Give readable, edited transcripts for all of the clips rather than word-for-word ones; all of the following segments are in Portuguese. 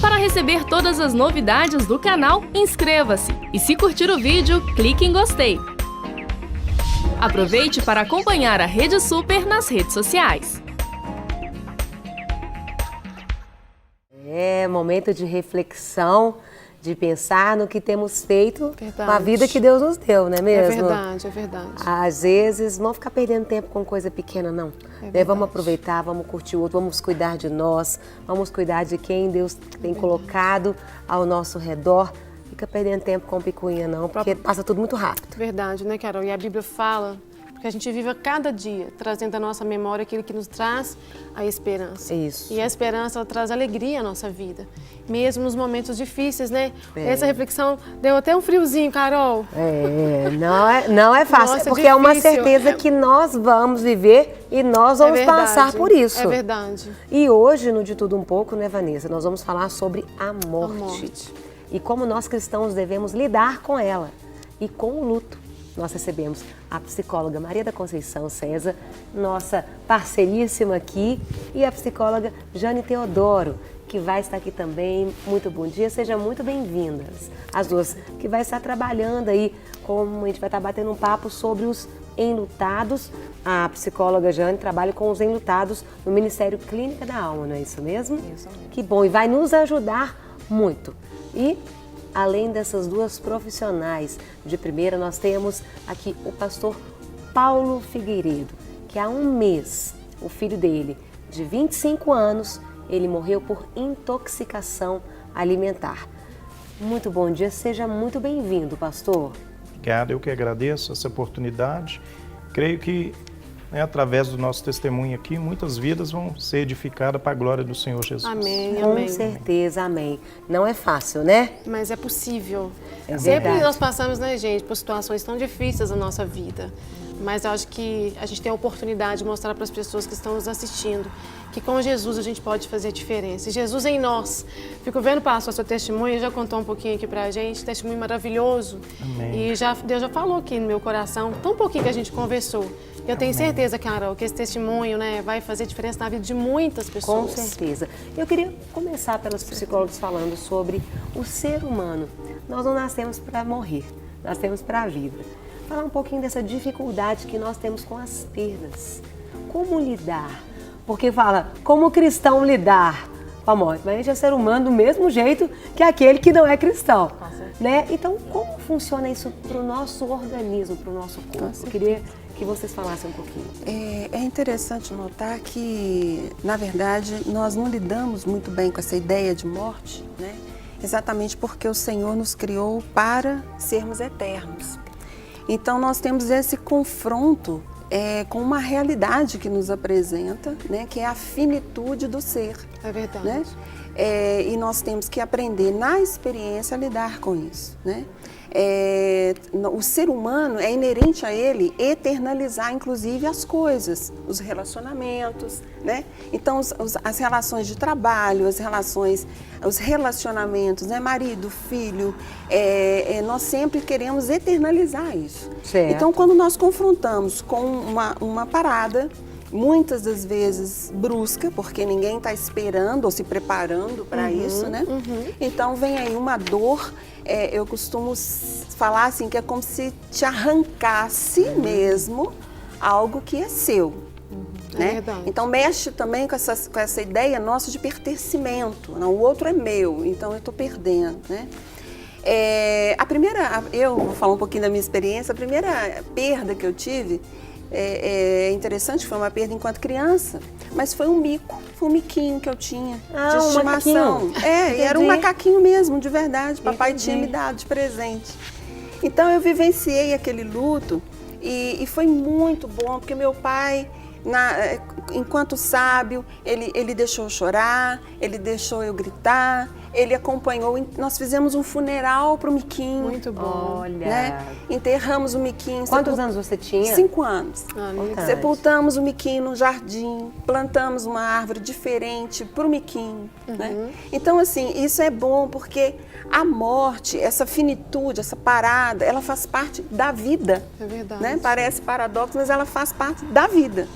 Para receber todas as novidades do canal, inscreva-se e se curtir o vídeo, clique em gostei. Aproveite para acompanhar a Rede Super nas redes sociais. É momento de reflexão, de pensar no que temos feito Verdade. com a vida que Deus nos deu, não é mesmo? É verdade, é verdade. Às vezes, não ficar perdendo tempo com coisa pequena, não. Vamos aproveitar, vamos curtir o outro, vamos cuidar de nós, vamos cuidar de quem Deus tem colocado ao nosso redor. Fica perdendo tempo com picuinha, não, porque passa tudo muito rápido. Verdade, né, Carol? E a Bíblia fala que a gente vive a cada dia trazendo à nossa memória aquilo que nos traz a esperança. Isso. E a esperança, ela traz alegria à nossa vida, mesmo nos momentos difíceis, né? Essa reflexão deu até um friozinho, Carol. Não é fácil, Nossa, porque é uma difícil. certeza que nós vamos viver e nós vamos passar por isso. É verdade. E hoje, no De Tudo Um Pouco, né, Vanessa, nós vamos falar sobre a morte. A morte. E como nós cristãos devemos lidar com ela e com o luto. Nós recebemos a psicóloga Maria da Conceição César, nossa parceiríssima aqui, e a psicóloga Jane Teodoro, que vai estar aqui também. Muito bom dia, sejam muito bem-vindas. As duas que vai estar trabalhando aí, como a gente vai estar batendo um papo sobre os enlutados. A psicóloga Jane trabalha com os enlutados no Ministério Clínica da Alma, não é isso mesmo? Isso mesmo. Que bom, e vai nos ajudar muito. E além dessas duas profissionais, de primeira nós temos aqui o pastor Paulo Figueiredo, que há um mês, o filho dele, de 25 anos, ele morreu por intoxicação alimentar. Muito bom dia, seja muito bem-vindo, pastor. Obrigado, eu que agradeço essa oportunidade. Creio que através do nosso testemunho aqui, muitas vidas vão ser edificadas para a glória do Senhor Jesus. Amém, Com amém. certeza, amém. Não é fácil, né? Mas é possível. É Sempre verdade. nós passamos, né, gente, por situações tão difíceis na nossa vida. Mas eu acho que a gente tem a oportunidade de mostrar para as pessoas que estão nos assistindo que com Jesus a gente pode fazer a diferença. E Jesus em nós. Fico vendo, pastor, seu testemunho, já contou um pouquinho aqui pra gente, testemunho maravilhoso. Amém. E Deus já falou aqui no meu coração, tão pouquinho que a gente conversou. Eu tenho certeza, Carol, que esse testemunho, né, vai fazer diferença na vida de muitas Com pessoas. certeza. Eu queria começar pelos psicólogos falando sobre o ser humano. Nós não nascemos para morrer, nascemos para a vida. Falar um pouquinho dessa dificuldade que nós temos com as perdas. Como lidar? Porque fala, como cristão lidar com a morte? Mas a gente é ser humano do mesmo jeito que aquele que não é cristão, né? Então, como funciona isso para o nosso organismo, para o nosso corpo? Eu queria que vocês falassem um pouquinho. É interessante notar que, na verdade, nós não lidamos muito bem com essa ideia de morte, né? Exatamente porque o Senhor nos criou para sermos eternos. Então, nós temos esse confronto com uma realidade que nos apresenta, né? Que é a finitude do ser. É verdade. Né? E nós temos que aprender na experiência a lidar com isso, né? O ser humano é inerente a ele eternalizar, inclusive, as coisas, os relacionamentos, né? Então, as relações de trabalho, os relacionamentos, né? Marido, filho, nós sempre queremos eternalizar isso. Certo. Então, quando nós confrontamos com uma parada, muitas das vezes brusca, porque ninguém está esperando ou se preparando para isso, né? Então vem aí uma dor, eu costumo falar assim, que é como se te arrancasse mesmo algo que é seu. Né? É verdade. Então mexe também com essa ideia nossa de pertencimento. Não, o outro é meu, então eu estou perdendo, né? Eu vou falar um pouquinho da minha experiência. A primeira perda que eu tive é interessante, foi uma perda enquanto criança, mas foi um miquinho que eu tinha de estimação. Macaquinho. E era um macaquinho mesmo, de verdade, papai tinha me dado de presente. Então eu vivenciei aquele luto e foi muito bom, porque meu pai, enquanto sábio, ele deixou eu chorar, ele deixou eu gritar, ele acompanhou, nós fizemos um funeral para o Miquinho. Muito bom. Olha. Né? Enterramos o Miquinho. Quantos anos você tinha? 5 anos. Importante. Sepultamos o Miquinho no jardim, plantamos uma árvore diferente para o Miquinho. Né? Então, assim, isso é bom porque a morte, essa finitude, essa parada, ela faz parte da vida. É verdade. Né? Parece paradoxo, mas ela faz parte da vida.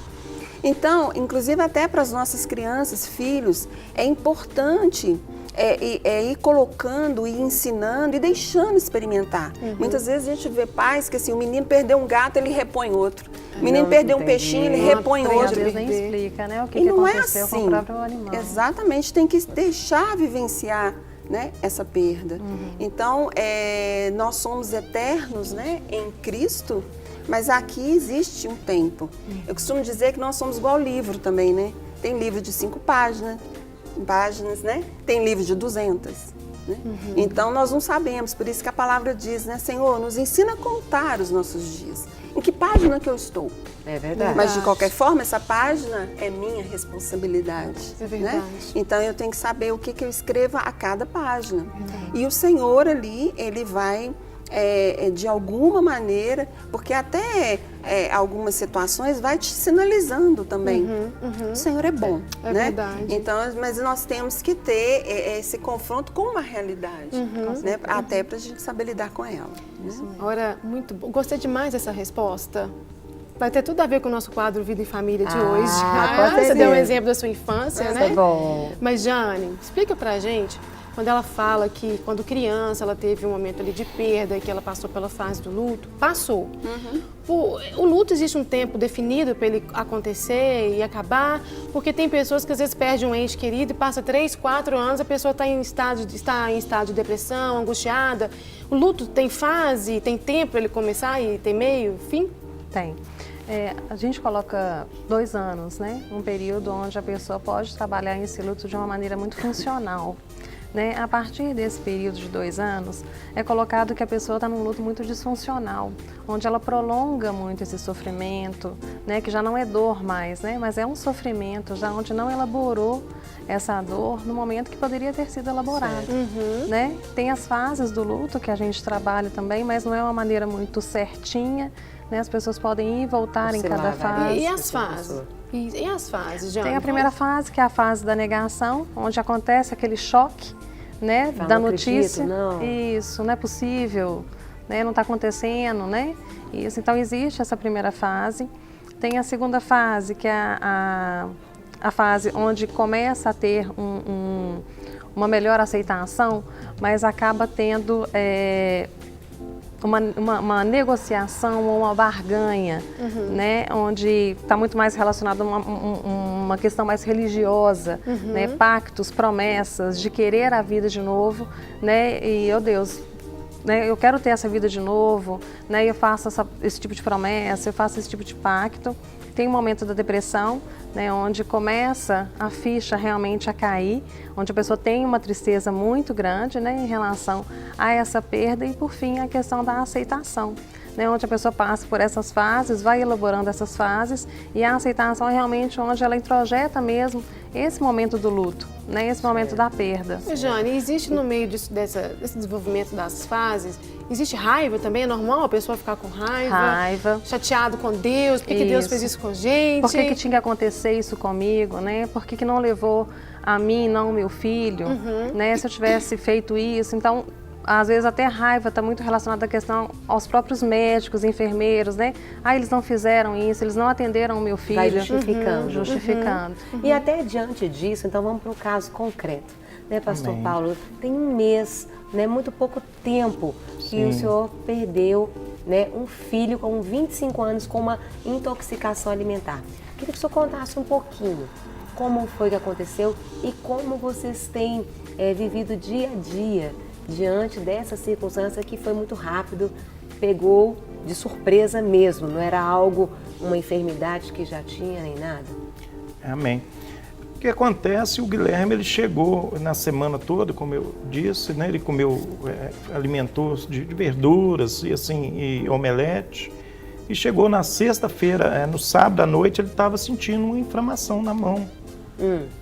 Então, inclusive até para as nossas crianças, filhos, é importante ir colocando e ensinando e deixando experimentar. Muitas vezes a gente vê pais que assim, o menino perdeu um gato, ele repõe outro. O menino perdeu um peixinho, ele repõe Às outro. vezes nem explica, né, o que E não é aconteceu assim. com o próprio animal. Exatamente, tem que deixar vivenciar, né, essa perda. Então, nós somos eternos, né, em Cristo, mas aqui existe um tempo. Eu costumo dizer que nós somos igual livro também, né? Tem livro de 5 páginas, né? Tem livro de 200. Né? Então, nós não sabemos, por isso que a palavra diz, né, Senhor, nos ensina a contar os nossos dias. Em que página que eu estou? É verdade. Mas, de qualquer forma, essa página é minha responsabilidade. É verdade. Né? Então, eu tenho que saber o que eu escrevo a cada página. E o Senhor ali, Ele vai, de alguma maneira, porque até algumas situações vai te sinalizando também. O Senhor é bom. É né? verdade. Então, mas nós temos que ter esse confronto com uma realidade, né? Até para a gente saber lidar com ela. Né? Agora, muito bom. Gostei demais dessa resposta. Vai ter tudo a ver com o nosso quadro Vida e Família de hoje. com Você deu um certeza. exemplo da sua infância, né? Tá bom. Mas, Jane, explica pra gente, quando ela fala que quando criança ela teve um momento ali de perda, que ela passou pela fase do luto, passou. O luto existe um tempo definido para ele acontecer e acabar, porque tem pessoas que às vezes perdem um ente querido e passa 3, 4 anos, a pessoa está em estado de depressão, angustiada. O luto tem fase, tem tempo para ele começar e tem meio, fim? Tem. A gente coloca 2 anos, né? Um período onde a pessoa pode trabalhar esse luto de uma maneira muito funcional. Né? A partir desse período de 2 anos, é colocado que a pessoa está num luto muito disfuncional, onde ela prolonga muito esse sofrimento, né? Que já não é dor mais, né? Mas é um sofrimento já onde não elaborou essa dor no momento que poderia ter sido elaborado. Né? Tem as fases do luto que a gente trabalha também, mas não é uma maneira muito certinha. Né? As pessoas podem ir e voltar em cada fase. E as fases? E as fases, Jane? Tem a primeira fase, que é a fase da negação, onde acontece aquele choque, né, Fala, da não notícia. acredito, não. Isso, não é possível, né, não está acontecendo, né? Isso, então existe essa primeira fase. Tem a segunda fase, que é a fase onde começa a ter uma melhor aceitação, mas acaba tendo uma negociação ou uma barganha, né, onde está muito mais relacionado a uma questão mais religiosa, né, pactos, promessas de querer a vida de novo, né, e, oh Deus, né, eu quero ter essa vida de novo, né, eu faço esse tipo de promessa, eu faço esse tipo de pacto. Tem um momento da depressão, né, onde começa a ficha realmente a cair, onde a pessoa tem uma tristeza muito grande, né, em relação a essa perda, e por fim a questão da aceitação, né, onde a pessoa passa por essas fases, vai elaborando essas fases, e a aceitação é realmente onde ela introjeta mesmo esse momento do luto, né, esse momento da perda. Jane, existe no meio desse desenvolvimento das fases, existe raiva também? É normal a pessoa ficar com raiva? Chateado com Deus? Por que Deus fez isso com a gente? Por que tinha que acontecer isso comigo, né? Por que não levou a mim, não o meu filho, né? Se eu tivesse feito isso. Então, às vezes até a raiva está muito relacionada à questão aos próprios médicos, enfermeiros, né? Eles não fizeram isso, eles não atenderam o meu filho. Vai justificando. Justificando. E até diante disso, então vamos para um caso concreto, né, Pastor Amém. Paulo? Tem um mês, né, muito pouco tempo que Sim. o senhor perdeu, né, um filho com 25 anos com uma intoxicação alimentar. Queria que o senhor contasse um pouquinho como foi que aconteceu e como vocês têm vivido dia a dia diante dessa circunstância que foi muito rápido, pegou de surpresa mesmo, não era algo, uma enfermidade que já tinha nem nada? Amém. O que acontece, o Guilherme ele chegou na semana toda, como eu disse, né? Ele comeu alimentos de verduras e assim, e omelete, e chegou na sexta-feira, no sábado à noite, ele estava sentindo uma inflamação na mão.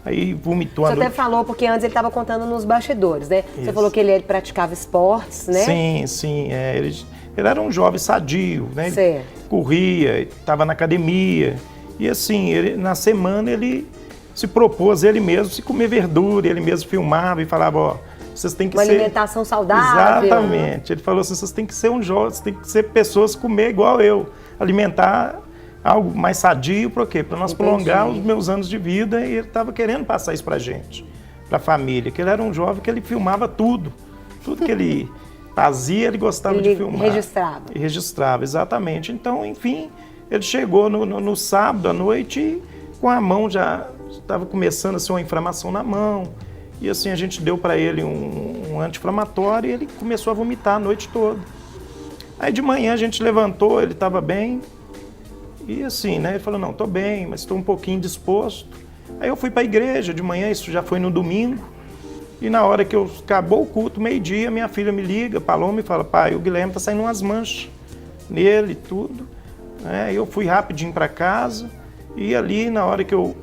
Aí vomitou Você à noite. até falou, porque antes ele estava contando nos bastidores, né? Você Isso. falou que ele praticava esportes, né? Sim, ele era um jovem sadio, né? Ele Certo. corria, estava na academia, e assim, na semana ele se propôs ele mesmo se comer verdura, ele mesmo filmava e falava, ó, vocês têm que Uma ser... alimentação saudável. Exatamente. Ele falou assim, vocês têm que ser um jovem, vocês têm que ser pessoas comer igual eu, alimentar algo mais sadio, por quê? Para nós Entendi. prolongar os meus anos de vida, e ele estava querendo passar isso pra gente. para a família, que ele era um jovem que ele filmava tudo que ele fazia, ele gostava de filmar. Registrava. E registrava, exatamente. Então, enfim, ele chegou no sábado à noite e com a mão já estava começando a ser uma inflamação na mão. E assim, a gente deu para ele um anti-inflamatório e ele começou a vomitar a noite toda. Aí de manhã a gente levantou, ele estava bem. E assim, né, ele falou, não, estou bem, mas estou um pouquinho disposto. Aí eu fui para a igreja de manhã, isso já foi no domingo. E na hora que acabou o culto, meio-dia, minha filha me liga, Paloma, e fala, pai, o Guilherme está saindo umas manchas nele e tudo. Eu fui rapidinho para casa e ali na hora que eu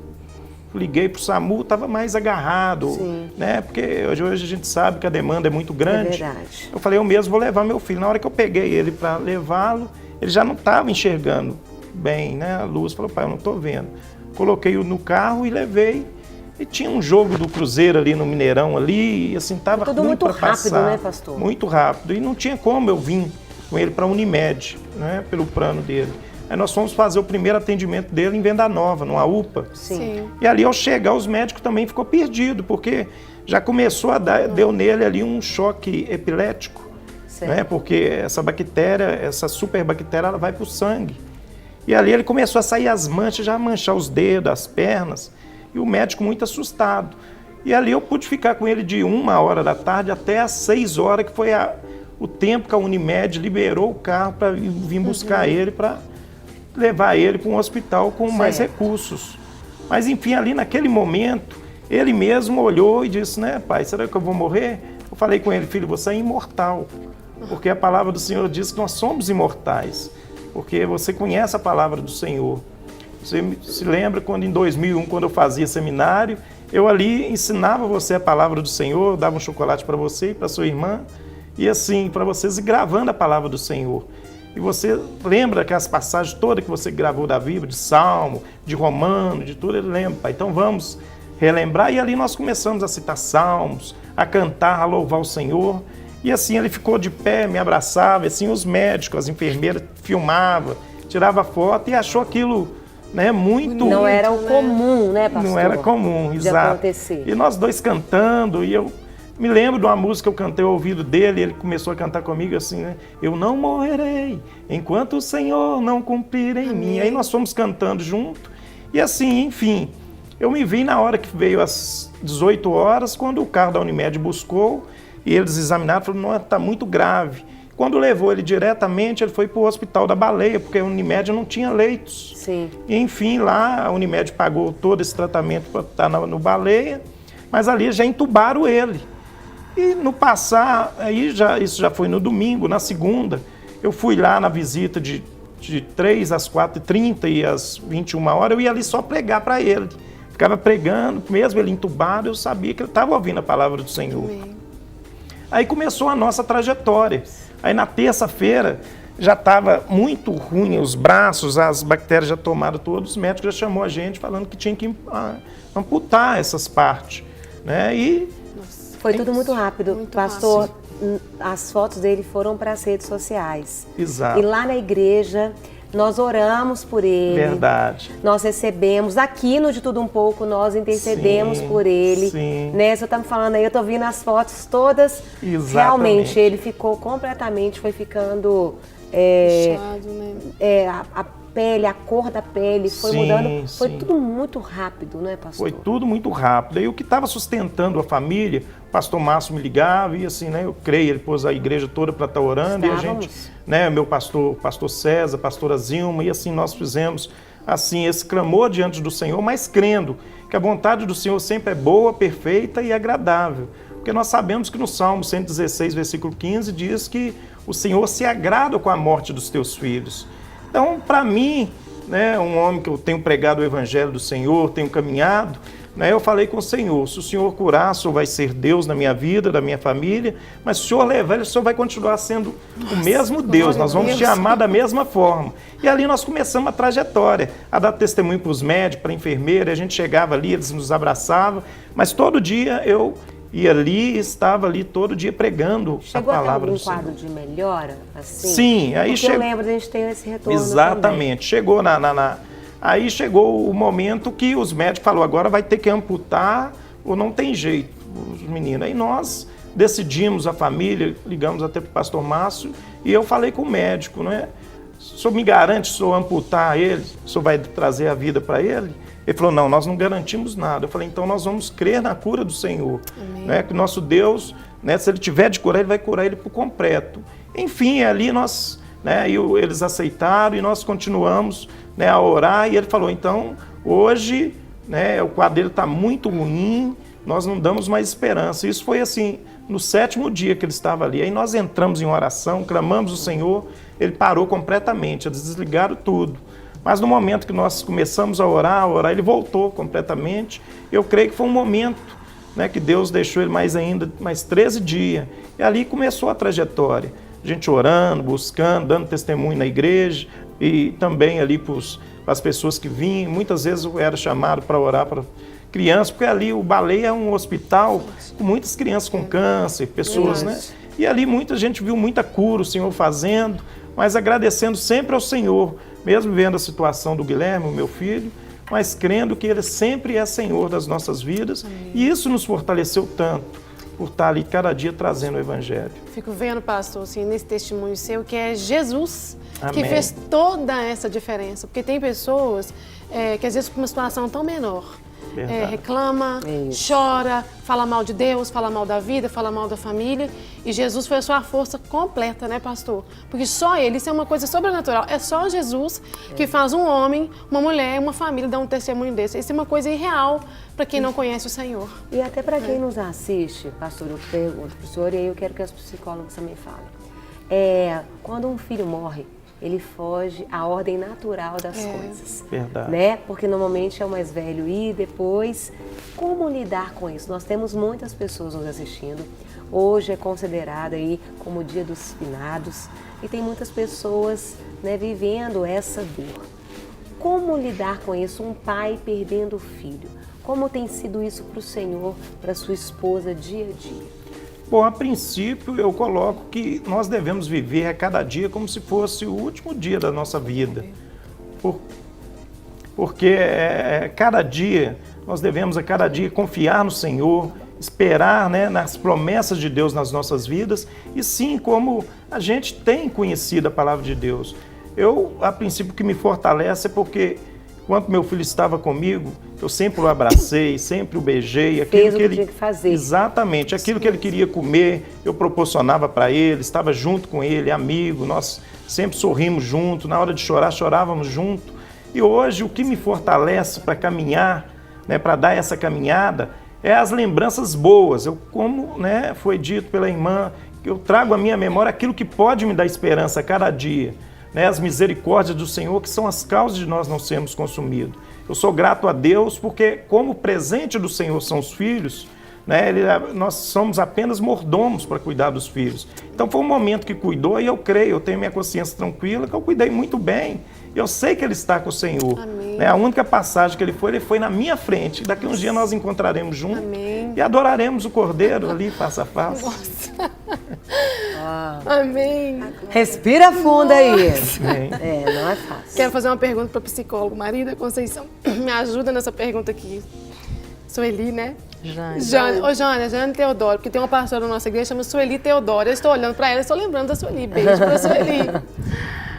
liguei para o SAMU, estava mais agarrado, né? Porque hoje a gente sabe que a demanda é muito grande. É verdade. Eu falei, eu mesmo vou levar meu filho. Na hora que eu peguei ele para levá-lo, ele já não estava enxergando bem, né? A luz, falou, pai, eu não estou vendo. Coloquei-o no carro e levei. E tinha um jogo do Cruzeiro ali no Mineirão ali, e assim, estava tudo muito rápido, passar, né, pastor? Muito rápido. E não tinha como eu vir com ele para a Unimed, né? Pelo plano dele. Aí nós fomos fazer o primeiro atendimento dele em Venda Nova, numa UPA. Sim. E ali ao chegar, os médicos também ficou perdido, porque já começou a dar, deu nele ali um choque epilético, né? Porque essa bactéria, essa superbactéria, ela vai para o sangue. E ali ele começou a sair as manchas, já manchar os dedos, as pernas, e o médico muito assustado. E ali eu pude ficar com ele de 1h da tarde até às 6h, que foi o tempo que a Unimed liberou o carro para vir buscar ele, para levar ele para um hospital com mais recursos. Mas enfim, ali naquele momento, ele mesmo olhou e disse, né, pai, será que eu vou morrer? Eu falei com ele, filho, você é imortal, porque a palavra do Senhor diz que nós somos imortais, porque você conhece a palavra do Senhor. Você se lembra quando em 2001, quando eu fazia seminário, eu ali ensinava você a palavra do Senhor, dava um chocolate para você e para sua irmã, e assim, para vocês ir gravando a palavra do Senhor. E você lembra que as passagens todas que você gravou da Bíblia, de Salmo, de Romano, de tudo, ele lembra, pai. Então vamos relembrar. E ali nós começamos a citar salmos, a cantar, a louvar o Senhor. E assim ele ficou de pé, me abraçava, e assim os médicos, as enfermeiras filmavam, tiravam foto e achou aquilo, né, muito... Não era o comum, né, pastor? Não era comum, exato. Acontecer. E nós dois cantando, e eu me lembro de uma música que eu cantei ao ouvido dele, ele começou a cantar comigo assim, né? Eu não morrerei enquanto o Senhor não cumprir em mim. Aí nós fomos cantando junto, e assim, enfim, eu me vi na hora que veio às 18h, quando o carro da Unimed buscou, e eles examinaram, falaram, não, está muito grave. Quando levou ele diretamente, ele foi para o Hospital da Baleia, porque a Unimed não tinha leitos. Sim. E enfim, lá a Unimed pagou todo esse tratamento para estar no Baleia, mas ali já entubaram ele. E no passar, isso já foi no domingo, na segunda, eu fui lá na visita de 3 às 4h30 e às 21h, eu ia ali só pregar para ele. Ficava pregando, mesmo ele entubado, eu sabia que ele estava ouvindo a palavra do Senhor. Amém. Aí começou a nossa trajetória. Aí na terça-feira já estava muito ruim os braços, as bactérias já tomaram todos, os médicos já chamou a gente falando que tinha que amputar essas partes, né? E foi tudo muito rápido, pastor. As fotos dele foram para as redes sociais. Exato. E lá na igreja, nós oramos por ele. Verdade. Nós recebemos, aqui no De Tudo Um Pouco, nós intercedemos por ele. Sim. Né? Você está me falando aí, eu estou vendo as fotos todas. Exatamente. Realmente, ele ficou completamente, foi ficando... Inchado, né? A pele, a cor da pele foi mudando. Foi sim. tudo muito rápido, né, pastor? Foi tudo muito rápido. E o que estava sustentando a família, o pastor Márcio me ligava e assim, né, eu creio, ele pôs a igreja toda para estar orando. Estávamos. E a gente, né, meu pastor César, pastora Zilma, e assim nós fizemos assim esse clamor diante do Senhor, mas crendo que a vontade do Senhor sempre é boa, perfeita e agradável. Porque nós sabemos que no Salmo 116, versículo 15, diz que o Senhor se agrada com a morte dos teus filhos. Então, para mim, né, um homem que eu tenho pregado o Evangelho do Senhor, tenho caminhado, né, eu falei com o Senhor, se o Senhor curar, o Senhor vai ser Deus na minha vida, da minha família, mas se o Senhor levar, o Senhor vai continuar sendo o mesmo Deus, nós vamos te amar da mesma forma. E ali nós começamos a trajetória, a dar testemunho para os médicos, para a enfermeira, a gente chegava ali, eles nos abraçavam, mas todo dia eu... E ali, estava ali todo dia pregando a palavra do Senhor. Chegou a ter algum quadro de melhora? Assim? Sim. Aí eu lembro de a gente ter esse retorno. Exatamente. Também. Chegou aí chegou o momento que os médicos falaram, agora vai ter que amputar, ou não tem jeito, os meninos. Aí nós decidimos, a família, ligamos até para o pastor Márcio, e eu falei com o médico, né? O senhor me garante, se eu amputar ele, o senhor vai trazer a vida para ele? Ele falou, não, nós não garantimos nada. Eu falei, então nós vamos crer na cura do Senhor. Né? Que o nosso Deus, né, se Ele tiver de curar, Ele vai curar ele por completo. Enfim, ali nós, né, eles aceitaram e nós continuamos, né, a orar. E ele falou, então, hoje, né, o quadro dele está muito ruim, nós não damos mais esperança. Isso foi assim, no 7º dia que ele estava ali. Aí nós entramos em oração, clamamos o Senhor, ele parou completamente, eles desligaram tudo. Mas no momento que nós começamos a orar, ele voltou completamente. Eu creio que foi um momento, né, que Deus deixou ele mais 13 dias. E ali começou a trajetória. A gente orando, buscando, dando testemunho na igreja e também ali para as pessoas que vinham. Muitas vezes eu era chamado para orar para crianças, porque ali o Baleia é um hospital com muitas crianças com câncer, pessoas, né? E ali muita gente viu muita cura, o Senhor fazendo, mas agradecendo sempre ao Senhor, mesmo vendo a situação do Guilherme, o meu filho, mas crendo que Ele sempre é Senhor das nossas vidas. Amém. E isso nos fortaleceu tanto, por estar ali cada dia trazendo o Evangelho. Fico vendo, pastor, assim, nesse testemunho seu, que é Jesus Amém. Que fez toda essa diferença. Porque tem pessoas que às vezes com uma situação tão menor, reclama, chora, fala mal de Deus, fala mal da vida, fala mal da família. E Jesus foi a sua força completa, né, pastor? Porque só Ele, isso é uma coisa sobrenatural. É só Jesus que faz um homem, uma mulher, uma família dar um testemunho desse. Isso é uma coisa irreal para quem não conhece o Senhor. E até para quem nos assiste, pastor, eu pergunto para o senhor, e aí eu quero que os psicólogos também falem. Quando um filho morre, ele foge à ordem natural das coisas. Verdade. Né? Porque normalmente é o mais velho e depois, como lidar com isso? Nós temos muitas pessoas nos assistindo. Hoje é considerado aí como o Dia dos Finados e tem muitas pessoas, né, vivendo essa dor. Como lidar com isso? Um pai perdendo o filho. Como tem sido isso para o senhor, para sua esposa, dia a dia? Bom, a princípio eu coloco que nós devemos viver a cada dia como se fosse o último dia da nossa vida. Porque cada dia, nós devemos a cada dia confiar no Senhor, esperar, né, nas promessas de Deus nas nossas vidas, e sim, como a gente tem conhecido a palavra de Deus. Eu, a princípio, o que me fortalece é porque, quando meu filho estava comigo, eu sempre o abracei, sempre o beijei. Fez o que ele tinha que fazer. Exatamente, aquilo que ele queria comer, eu proporcionava para ele, estava junto com ele, amigo, nós sempre sorrimos junto, na hora de chorar, chorávamos junto. E hoje, o que me fortalece para caminhar, né, para dar essa caminhada, é as lembranças boas. Eu, como, né, foi dito pela irmã, que eu trago à minha memória aquilo que pode me dar esperança a cada dia. Né, as misericórdias do Senhor, que são as causas de nós não sermos consumidos. Eu sou grato a Deus porque, como presente do Senhor são os filhos, né, nós somos apenas mordomos para cuidar dos filhos. Então foi um momento que cuidou e eu creio, eu tenho minha consciência tranquila que eu cuidei muito bem. Eu sei que Ele está com o Senhor. Né, a única passagem que Ele foi na minha frente. Daqui uns dias nós encontraremos juntos. Amém. E adoraremos o Cordeiro ali, face a face. Nossa. Amém. Respira fundo aí. Amém. Não é fácil. Quero fazer uma pergunta para o psicólogo Maria da Conceição. Me ajuda nessa pergunta aqui. Sueli, né? Jane Teodoro, porque tem uma pastora na nossa igreja que chama Sueli Teodoro. Eu estou olhando para ela e estou lembrando da Sueli. Beijo para a Sueli.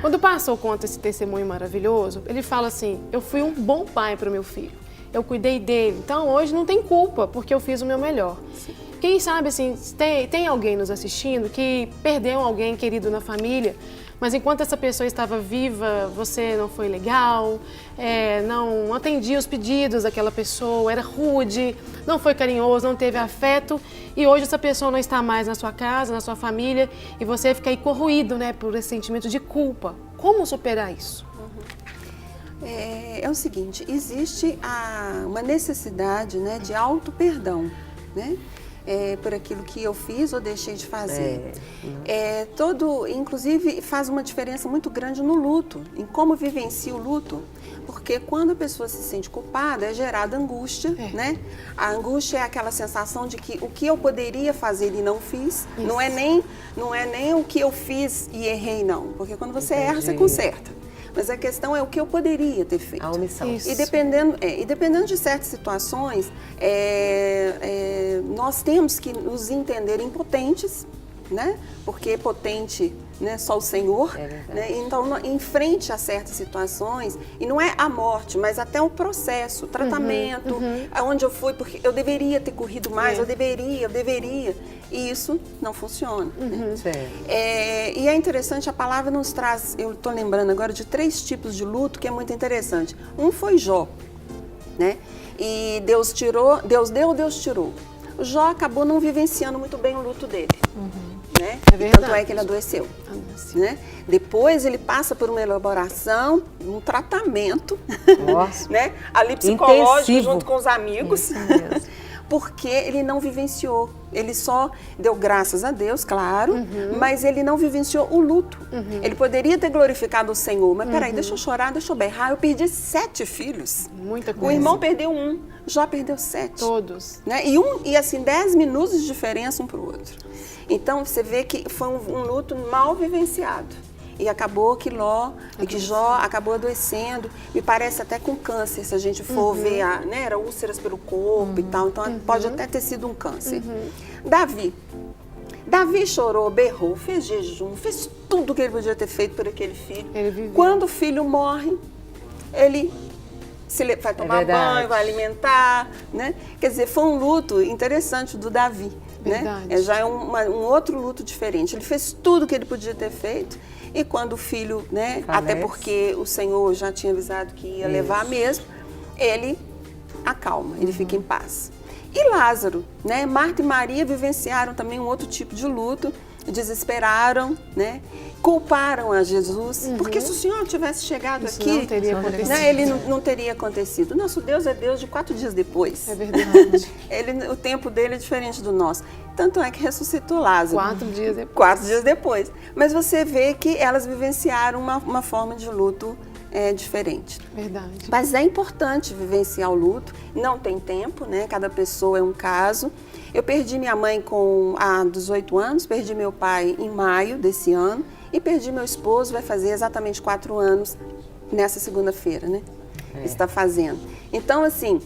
Quando o pastor conta esse testemunho maravilhoso, ele fala assim, eu fui um bom pai para o meu filho. Eu cuidei dele. Então, hoje não tem culpa, porque eu fiz o meu melhor. Sim. Quem sabe, assim, tem alguém nos assistindo que perdeu alguém querido na família, mas enquanto essa pessoa estava viva, você não foi legal, não atendia os pedidos daquela pessoa, era rude, não foi carinhoso, não teve afeto, e hoje essa pessoa não está mais na sua casa, na sua família, e você fica aí corroído, né, por esse sentimento de culpa. Como superar isso? É o seguinte, existe uma necessidade, né, de auto-perdão, né? Por aquilo que eu fiz ou deixei de fazer. Inclusive, faz uma diferença muito grande no luto, em como vivencia o luto. Porque quando a pessoa se sente culpada, é gerada angústia, né? A angústia é aquela sensação de que o que eu poderia fazer e não fiz, não é nem o que eu fiz e errei, não. Porque quando você erra, você conserta. mas a questão é o que eu poderia ter feito. A omissão. Isso. E dependendo de certas situações, nós temos que nos entender impotentes, né? Porque potente, né, só o Senhor. É verdade. Né? Então, em frente a certas situações, e não é a morte, mas até o processo, o tratamento, aonde eu fui, porque eu deveria ter corrido mais, eu deveria. E isso não funciona. Né? Certo. E é interessante, a palavra nos traz, eu estou lembrando agora de 3 tipos de luto que é muito interessante. Um foi Jó, né? E Deus deu, Deus tirou. O Jó acabou não vivenciando muito bem o luto dele. Né? É E verdade. tanto é que ele adoeceu. Né? Depois ele passa por uma elaboração, um tratamento, Nossa. né? Ali psicológico, Intensivo. junto com os amigos. Isso mesmo. Porque ele não vivenciou. Ele só deu graças a Deus, claro, mas ele não vivenciou o luto. Ele poderia ter glorificado o Senhor, mas peraí, deixa eu chorar, deixa eu berrar. Eu perdi 7 filhos. Muita coisa. O irmão perdeu 1, Jó perdeu 7. Todos. Né? E assim, 10 minutos de diferença um para o outro. Então, você vê que foi um luto mal vivenciado. E acabou que Jó acabou adoecendo, me parece até com câncer, se a gente for ver, né, era úlceras pelo corpo e tal, então pode até ter sido um câncer. Davi chorou, berrou, fez jejum, fez tudo o que ele podia ter feito por aquele filho. Ele viveu. Quando o filho morre, ele vai tomar verdade. banho, vai alimentar, né? Quer dizer, foi um luto interessante do Davi, Verdade. né? Já é um outro luto diferente. Ele fez tudo o que ele podia ter feito e quando o filho, né? Falece. Até porque o Senhor já tinha avisado que ia levar mesmo, ele acalma, ele fica em paz. E Lázaro, né? Marta e Maria vivenciaram também um outro tipo de luto, desesperaram, né? Culparam a Jesus, porque se o Senhor tivesse chegado Isso aqui, não teria acontecido. né, ele não teria acontecido. Nosso Deus é Deus de 4 dias depois. É verdade. O tempo dele é diferente do nosso. Tanto é que ressuscitou Lázaro. 4 dias depois. 4 dias depois. Mas você vê que elas vivenciaram uma forma de luto diferente. Verdade. Mas é importante vivenciar o luto. Não tem tempo, né? Cada pessoa é um caso. Eu perdi minha mãe há 18 anos, perdi meu pai em maio desse ano e perdi meu esposo, vai fazer exatamente 4 anos nessa segunda-feira, né? Está fazendo. Então, assim,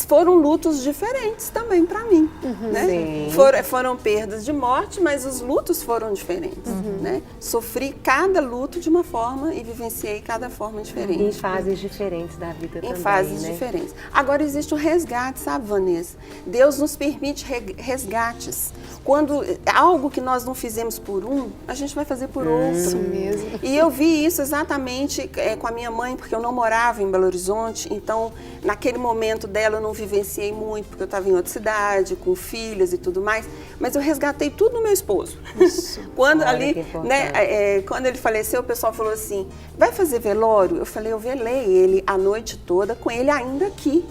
foram lutos diferentes também para mim, né? Sim. Foram perdas de morte, mas os lutos foram diferentes, né? Sofri cada luto de uma forma e vivenciei cada forma diferente. Em fases diferentes da vida também, Em fases né? diferentes. Agora existe o resgate, sabe, Vanessa? Deus nos permite resgates. Quando algo que nós não fizemos por um, a gente vai fazer por outro. Isso mesmo. E eu vi isso exatamente com a minha mãe, porque eu não morava em Belo Horizonte, então naquele momento dela eu não vivenciei muito, porque eu estava em outra cidade, com filhas e tudo mais, mas eu resgatei tudo no meu esposo. Isso. Quando Olha, ali, que importante. né, quando ele faleceu, o pessoal falou assim, vai fazer velório? Eu falei, eu velei ele a noite toda com ele ainda aqui.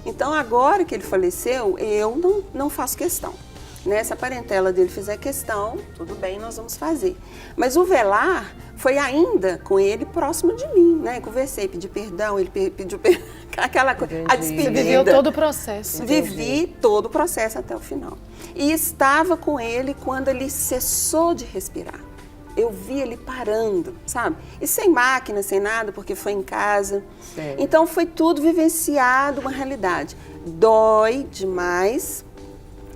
Então agora que ele faleceu, eu não faço questão. Né? Se a parentela dele fizer questão, tudo bem, nós vamos fazer. Mas o velar foi ainda com ele próximo de mim, né? Conversei, pedi perdão, ele pediu perdão, aquela coisa, a Entendi. despedida. Você viveu todo o processo. Vivi todo o processo até o final. E estava com ele quando ele cessou de respirar. Eu vi ele parando, sabe? E sem máquina, sem nada, porque foi em casa. Certo. Então foi tudo vivenciado, uma realidade. Dói demais,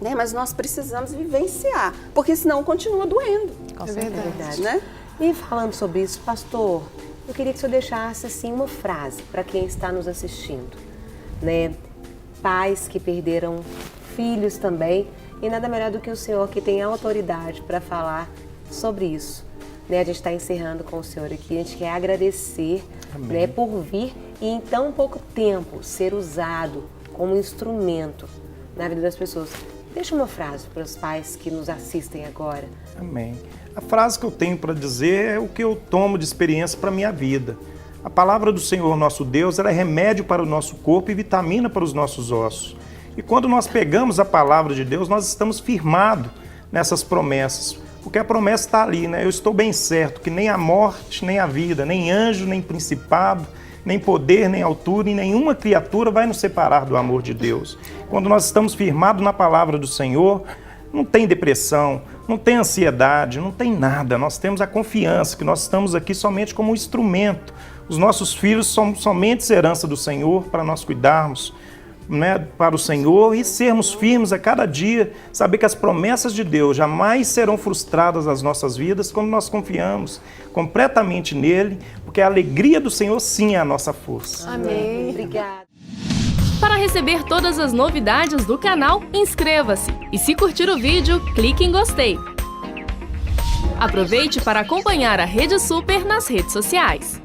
né? Mas nós precisamos vivenciar, porque senão continua doendo, É verdade. Verdade. né? E falando sobre isso, pastor, eu queria que o senhor deixasse assim uma frase para quem está nos assistindo, né? Pais que perderam filhos também, e nada melhor do que o senhor que tem autoridade para falar sobre isso. Né? A gente está encerrando com o senhor aqui, a gente quer agradecer, né, por vir e em tão pouco tempo ser usado como instrumento na vida das pessoas. Deixa uma frase para os pais que nos assistem agora. Amém. A frase que eu tenho para dizer é o que eu tomo de experiência para a minha vida. A palavra do Senhor nosso Deus, ela é remédio para o nosso corpo e vitamina para os nossos ossos. E quando nós pegamos a palavra de Deus, nós estamos firmados nessas promessas. Porque a promessa está ali, né? Eu estou bem certo que nem a morte, nem a vida, nem anjo, nem principado, nem poder, nem altura, e nenhuma criatura vai nos separar do amor de Deus. Quando nós estamos firmados na palavra do Senhor, não tem depressão, não tem ansiedade, não tem nada. Nós temos a confiança que nós estamos aqui somente como um instrumento. Os nossos filhos são somente herança do Senhor para nós cuidarmos, né, para o Senhor e sermos firmes a cada dia, saber que as promessas de Deus jamais serão frustradas nas nossas vidas quando nós confiamos completamente nele, porque a alegria do Senhor sim é a nossa força. Amém. Obrigada. Para receber todas as novidades do canal, inscreva-se e se curtir o vídeo, clique em gostei. Aproveite para acompanhar a Rede Super nas redes sociais.